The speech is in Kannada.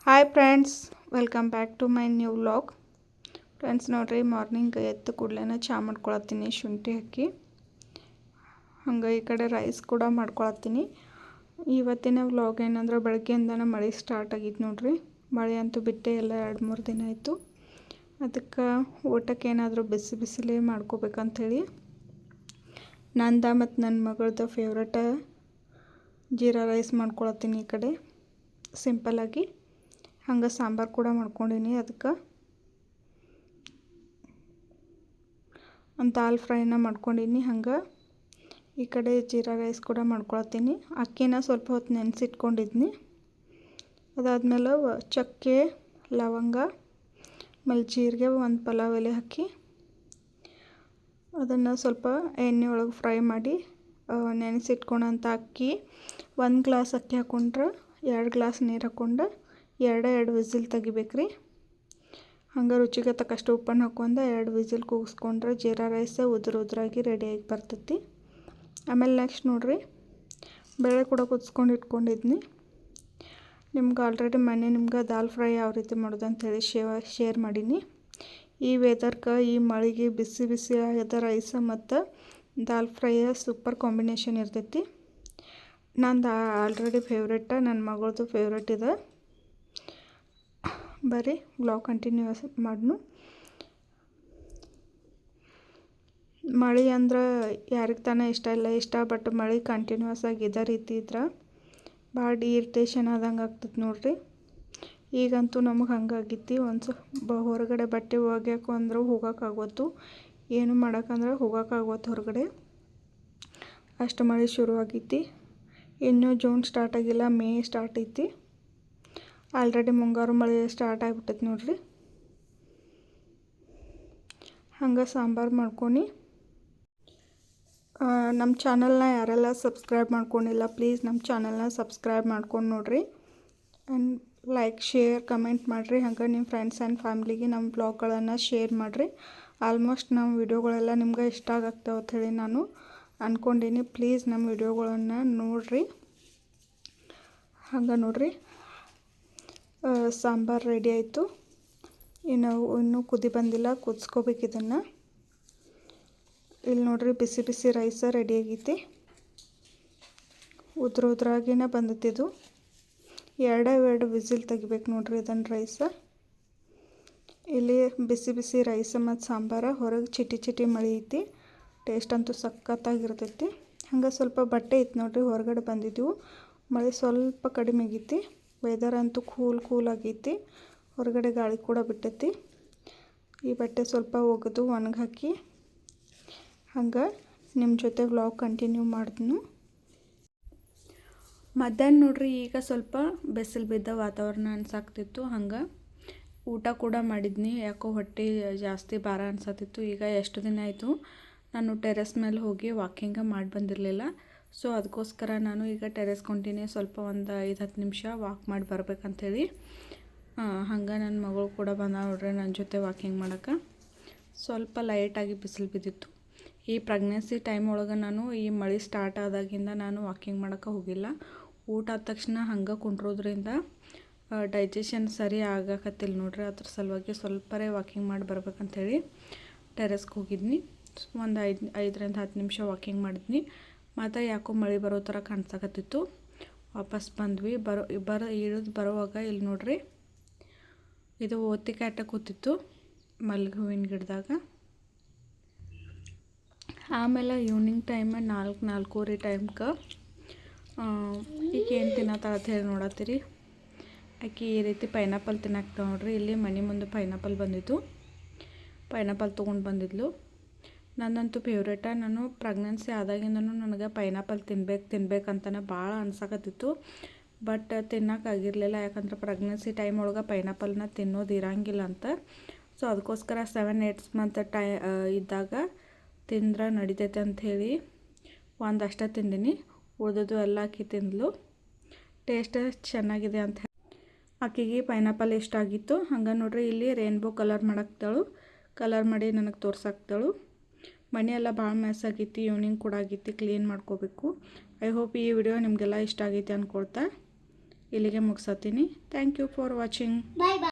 Hi friends, welcome back to my new vlog. Friends ನೋಡ್ರಿ, ಮಾರ್ನಿಂಗ್ ಎದ್ದು ಕೂಡಲೇ ಚಹಾ ಮಾಡ್ಕೊಳತ್ತೀನಿ ಶುಂಠಿ ಹಾಕಿ. ಹಂಗೆ ಈ ಕಡೆ ರೈಸ್ ಕೂಡ ಮಾಡ್ಕೊಳತ್ತೀನಿ. ಇವತ್ತಿನ ವ್ಲಾಗ್ ಏನಂದ್ರೆ ಬೆಳಗ್ಗೆಯಿಂದನೇ ಮಳೆ ಸ್ಟಾರ್ಟ್ ಆಗಿತ್ತು ನೋಡ್ರಿ. ಮಳೆ ಅಂತೂ ಬಿಟ್ಟೇ ಎಲ್ಲ 2-3 ದಿನ ಆಯಿತು. ಅದಕ್ಕೆ ಊಟಕ್ಕೆ ಏನಾದರೂ ಬಿಸಿ ಬಿಸಿಲೇ ಮಾಡ್ಕೋಬೇಕಂಥೇಳಿ ನಂದ ಮತ್ತು ನನ್ನ ಮಗಳದ್ದು ಫೇವ್ರೇಟ ಜೀರಾ ರೈಸ್ ಮಾಡ್ಕೊಳತ್ತೀನಿ. ಈ ಕಡೆ ಸಿಂಪಲ್ಲಾಗಿ ಹಂಗೆ ಸಾಂಬಾರು ಕೂಡ ಮಾಡ್ಕೊಂಡೀನಿ. ಅದಕ್ಕೆ ಒಂದು ದಾಲ್ ಫ್ರೈನ ಮಾಡ್ಕೊಂಡೀನಿ. ಹಂಗೆ ಈ ಕಡೆ ಜೀರಾ ರೈಸ್ ಕೂಡ ಮಾಡ್ಕೊಳತ್ತೀನಿ. ಅಕ್ಕಿನ ಸ್ವಲ್ಪ ಹೊತ್ತು ನೆನೆಸಿಟ್ಕೊಂಡಿದ್ನಿ. ಅದಾದಮೇಲೆ ಚಕ್ಕೆ, ಲವಂಗ, ಆಮೇಲೆ ಜೀರಿಗೆ, ಒಂದು ಪಲಾವ್ ಎಲೆ ಹಾಕಿ ಅದನ್ನು ಸ್ವಲ್ಪ ಎಣ್ಣೆ ಒಳಗೆ ಫ್ರೈ ಮಾಡಿ ನೆನೆಸಿಟ್ಕೊಳಂಥ ಅಕ್ಕಿ 1 ಗ್ಲಾಸ್ ಅಕ್ಕಿ ಹಾಕ್ಕೊಂಡ್ರೆ 2 ಗ್ಲಾಸ್ ನೀರು ಹಾಕ್ಕೊಂಡು 2 ವಿಸಿಲ್ ತೆಗಿಬೇಕ್ರಿ. ಹಂಗೆ ರುಚಿಗೆ ತಕ್ಕಷ್ಟು ಉಪ್ಪನ್ನು ಹಾಕ್ಕೊಂಡು 2 ವಿಸಿಲ್ ಕೂಗಿಸ್ಕೊಂಡ್ರೆ ಜೀರಾ ರೈಸ್ ಉದುರಾಗಿ ರೆಡಿಯಾಗಿ ಬರ್ತೈತಿ. ಆಮೇಲೆ ನೆಕ್ಸ್ಟ್ ನೋಡ್ರಿ, ಬೇಳೆ ಕೂಡ ಕುದಿಸ್ಕೊಂಡು ಇಟ್ಕೊಂಡಿದ್ನಿ. ನಿಮ್ಗೆ ಆಲ್ರೆಡಿ ನಿಮ್ಗೆ ದಾಲ್ ಫ್ರೈ ಯಾವ ರೀತಿ ಮಾಡೋದು ಅಂಥೇಳಿ ಶೇರ್ ಮಾಡೀನಿ. ಈ ವೆದರ್ಗೆ, ಈ ಮಳೆಗೆ ಬಿಸಿ ಬಿಸಿ ಆದ ರೈಸ್ ಮತ್ತು ದಾಲ್ ಫ್ರೈಯ ಸೂಪರ್ ಕಾಂಬಿನೇಷನ್ ಇರ್ತೈತಿ. ನಂದು ಆಲ್ರೆಡಿ ಫೇವ್ರೇಟ, ನನ್ನ ಮಗಳದ್ದು ಫೇವ್ರೇಟ್ ಇದೆ. ಬರೀ ವ್ಲಾಗ್ ಕಂಟಿನ್ಯೂಸ್ ಮಾಡ್ನು. ಮಳೆ ಅಂದ್ರೆ ಯಾರಿಗೆ ತಾನೇ ಇಷ್ಟ, ಬಟ್ ಮಳೆ ಕಂಟಿನ್ಯೂಸ್ ಆಗಿ ಇದೇ ರೀತಿ ಇದ್ರೆ ಭಾಳ ಇರಿಟೇಷನ್ ಆದಂಗೆ ಆಗ್ತದೆ ನೋಡ್ರಿ. ಈಗಂತೂ ನಮಗೆ ಹಂಗಾಗಿತ್ತು. ಹೊರಗಡೆ ಬಟ್ಟೆ ಒಗ್ಯಾಕು ಅಂದ್ರೆ ಹೋಗೋಕ್ಕಾಗೋತ್ತು, ಏನು ಮಾಡೋಕ್ಕಂದ್ರೆ ಹೋಗೋಕ್ಕಾಗೋತ್ತು ಹೊರಗಡೆ. ಅಷ್ಟು ಮಳೆ ಶುರುವಾಗಿತ್ತು. ಇನ್ನೂ ಜೂನ್ ಸ್ಟಾರ್ಟ್ ಆಗಿಲ್ಲ, ಮೇ ಸ್ಟಾರ್ಟ್ ಐತಿ. ಆಲ್ರೆಡಿ ಮುಂಗಾರು ಮಳೆ ಸ್ಟಾರ್ಟ್ ಆಗಿಬಿಟ್ಟೈತೆ ನೋಡ್ರಿ. ಹಂಗೆ ಸಾಂಬಾರು ಮಾಡ್ಕೊಂಡು ನಮ್ಮ ಚಾನಲ್ನ ಯಾರೆಲ್ಲ ಸಬ್ಸ್ಕ್ರೈಬ್ ಮಾಡ್ಕೊಂಡಿಲ್ಲ, ಪ್ಲೀಸ್ ನಮ್ಮ ಚಾನಲ್ನ ಸಬ್ಸ್ಕ್ರೈಬ್ ಮಾಡ್ಕೊಂಡು ನೋಡ್ರಿ. ಆ್ಯಂಡ್ ಲೈಕ್, ಶೇರ್, ಕಮೆಂಟ್ ಮಾಡಿರಿ. ಹಂಗೆ ನಿಮ್ಮ ಫ್ರೆಂಡ್ಸ್ ಆ್ಯಂಡ್ ಫ್ಯಾಮ್ಲಿಗೆ ನಮ್ಮ ಬ್ಲಾಗ್ಗಳನ್ನು ಶೇರ್ ಮಾಡಿರಿ. ಆಲ್ಮೋಸ್ಟ್ ನಮ್ಮ ವಿಡಿಯೋಗಳೆಲ್ಲ ನಿಮ್ಗೆ ಇಷ್ಟ ಆಗತ್ತವೆ ಅಂಥೇಳಿ ನಾನು ಅಂದ್ಕೊಂಡೀನಿ. ಪ್ಲೀಸ್ ನಮ್ಮ ವಿಡಿಯೋಗಳನ್ನು ನೋಡಿರಿ. ಹಂಗೆ ನೋಡ್ರಿ, ಸಾಂಬಾರು ರೆಡಿ ಆಯಿತು. ಇನ್ನೂ ಕುದಿ ಬಂದಿಲ್ಲ, ಕುದಿಸ್ಕೋಬೇಕು ಇದನ್ನು. ಇಲ್ಲಿ ನೋಡ್ರಿ, ಬಿಸಿ ಬಿಸಿ ರೈಸ ರೆಡಿ ಆಗೈತಿ. ಉದ್ರಾಗಿನೇ ಬಂದೈತಿದು. 2 ವಿಸಿಲ್ ತೆಗಿಬೇಕು ನೋಡ್ರಿ ಇದನ್ನು ರೈಸ. ಇಲ್ಲಿ ಬಿಸಿ ಬಿಸಿ ರೈಸ ಮತ್ತು ಸಾಂಬಾರು, ಹೊರಗೆ ಚಿಟಿ ಮಳೆ ಐತಿ. ಟೇಸ್ಟ್ ಅಂತೂ ಸಖತ್ತಾಗಿರ್ತೈತಿ. ಹಂಗೆ ಸ್ವಲ್ಪ ಬಟ್ಟೆ ಐತಿ ನೋಡ್ರಿ, ಹೊರಗಡೆ ಬಂದಿದ್ದೆವು. ಮಳೆ ಸ್ವಲ್ಪ ಕಡಿಮೆ ಆಗೈತಿ. ವೆದರ್ ಅಂತೂ ಕೂಲ್ ಆಗೈತಿ. ಹೊರಗಡೆ ಗಾಳಿ ಕೂಡ ಬಿಟ್ಟೈತಿ. ಈ ಬಟ್ಟೆ ಸ್ವಲ್ಪ ಒಗೆದು ಒಣಗಾಕಿ ಹಂಗೆ ನಿಮ್ಮ ಜೊತೆ ವ್ಲಾಗ್ ಕಂಟಿನ್ಯೂ ಮಾಡಿದ್ನು. ಮಧ್ಯಾಹ್ನ ನೋಡ್ರಿ, ಈಗ ಸ್ವಲ್ಪ ಬಿಸಿಲು ಬಿದ್ದ ವಾತಾವರಣ ಅನ್ಸಾಕ್ತಿತ್ತು. ಹಂಗೆ ಊಟ ಕೂಡ ಮಾಡಿದ್ನಿ. ಯಾಕೋ ಹೊಟ್ಟೆ ಜಾಸ್ತಿ ಭಾರ ಅನ್ಸತ್ತಿತ್ತು. ಈಗ ಎಷ್ಟು ದಿನ ಆಯಿತು ನಾನು ಟೆರೆಸ್ ಮೇಲೆ ಹೋಗಿ ವಾಕಿಂಗ ಮಾಡಿ ಬಂದಿರಲಿಲ್ಲ. ಸೊ ಅದಕ್ಕೋಸ್ಕರ ನಾನು ಈಗ ಟೆರೆಸ್ ಕೊಂಟಿನಿ. ಸ್ವಲ್ಪ ಒಂದು 5-10 ನಿಮಿಷ ವಾಕ್ ಮಾಡಿ ಬರ್ಬೇಕಂಥೇಳಿ. ಹಂಗೆ ನನ್ನ ಮಗಳು ಕೂಡ ಬಂದ ನೋಡ್ರಿ ನನ್ನ ಜೊತೆ ವಾಕಿಂಗ್ ಮಾಡೋಕ್ಕೆ. ಸ್ವಲ್ಪ ಲೈಟಾಗಿ ಬಿಸಿಲು ಬಿದ್ದಿತ್ತು. ಈ ಪ್ರೆಗ್ನೆನ್ಸಿ ಟೈಮ್ ಒಳಗೆ ನಾನು ಈ ಮಳೆ ಸ್ಟಾರ್ಟ್ ಆದಾಗಿಂದ ನಾನು ವಾಕಿಂಗ್ ಮಾಡೋಕ್ಕೆ ಹೋಗಿಲ್ಲ. ಊಟ ಆದ ತಕ್ಷಣ ಹಂಗೆ ಕುಂಡ್ರೋದ್ರಿಂದ ಡೈಜೆಷನ್ ಸರಿ ಆಗಕತ್ತಿಲ್ಲ ನೋಡ್ರಿ. ಅದ್ರ ಸಲುವಾಗಿ ಸ್ವಲ್ಪರೇ ವಾಕಿಂಗ್ ಮಾಡಿ ಬರ್ಬೇಕಂಥೇಳಿ ಟೆರೆಸ್ಗೆ ಹೋಗಿದ್ನಿ. ಒಂದು 5-10 ನಿಮಿಷ ವಾಕಿಂಗ್ ಮಾಡಿದ್ನಿ. ಮತ್ತು ಯಾಕೋ ಮಳೆ ಬರೋ ಥರ ಕಾಣಿಸಕತ್ತಿತ್ತು. ವಾಪಸ್ ಬಂದ್ವಿ. ಇಳಿದು ಬರೋವಾಗ ಇಲ್ಲಿ ನೋಡ್ರಿ, ಇದು ಓತಿ ಕ್ಯಾಟ ಕೂತಿತ್ತು ಮಲ್ಲಿಗೆ ಹೂವಿನ ಗಿಡದಾಗ. ಆಮೇಲೆ ಈವ್ನಿಂಗ್ ಟೈಮ್ 4-4:30 ಟೈಮ್ಗೆ ಈಗ ಏನು ತಿನ್ನತ್ತಾಳ ಅಂತ ಹೇಳಿ ನೋಡತ್ತೀರಿ. ಆಕೆ ಈ ರೀತಿ ಪೈನಾಪಲ್ ತಿನ್ನಕ್ಕೆ ನೋಡ್ರಿ. ಇಲ್ಲಿ ಮನೆ ಮುಂದೆ ಪೈನಾಪಲ್ ಬಂದಿತ್ತು. ಪೈನಾಪಲ್ ತೊಗೊಂಡು ಬಂದಿದ್ಲು. ನನ್ನಂತೂ ಫೇವ್ರೇಟ. ನಾನು ಪ್ರೆಗ್ನೆನ್ಸಿ ಆದಾಗಿಂದನೂ ನನಗೆ ಪೈನಾಪಲ್ ತಿನ್ಬೇಕಂತಲೇ ಭಾಳ ಅನ್ಸಕತ್ತಿತ್ತು. ಬಟ್ ತಿನ್ನೋಕ್ಕಾಗಿರಲಿಲ್ಲ. ಯಾಕಂದ್ರೆ ಪ್ರೆಗ್ನೆನ್ಸಿ ಟೈಮ್ ಒಳಗೆ ಪೈನಾಪಲ್ನ ತಿನ್ನೋದು ಇರಂಗಿಲ್ಲ ಅಂತ. ಸೊ ಅದಕ್ಕೋಸ್ಕರ 7-8 ಮಂತ್ ಇದ್ದಾಗ ತಿಂದ್ರೆ ನಡಿತೈತೆ ಅಂಥೇಳಿ ಒಂದಷ್ಟೇ ತಿಂದಿನಿ. ಉಳಿದದ್ದು ಎಲ್ಲ ಆಕಿ ತಿಂದಳು. ಟೇಸ್ಟ್ ಚೆನ್ನಾಗಿದೆ ಅಂತ ಆಕೆಗೆ ಪೈನಾಪಲ್ ಇಷ್ಟ ಆಗಿತ್ತು. ಹಂಗೆ ನೋಡ್ರಿ, ಇಲ್ಲಿ ರೇನ್ಬೋ ಕಲರ್ ಮಾಡಾಕ್ತಾಳು. ಕಲರ್ ಮಾಡಿ ನನಗೆ ತೋರ್ಸಾಕ್ತಾಳು. ಮನೆಯೆಲ್ಲ ಭಾಳ ಮೆಸ್ ಆಗೈತಿ. ಈವ್ನಿಂಗ್ ಕೂಡ ಆಗೈತಿ, ಕ್ಲೀನ್ ಮಾಡ್ಕೋಬೇಕು. ಐ ಹೋಪ್ ಈ ವಿಡಿಯೋ ನಿಮಗೆಲ್ಲ ಇಷ್ಟ ಆಗೈತಿ ಅಂದ್ಕೊಳ್ತಾ ಇಲ್ಲಿಗೆ ಮುಗಿಸತ್ತೀನಿ. Thank you for watching. Bye.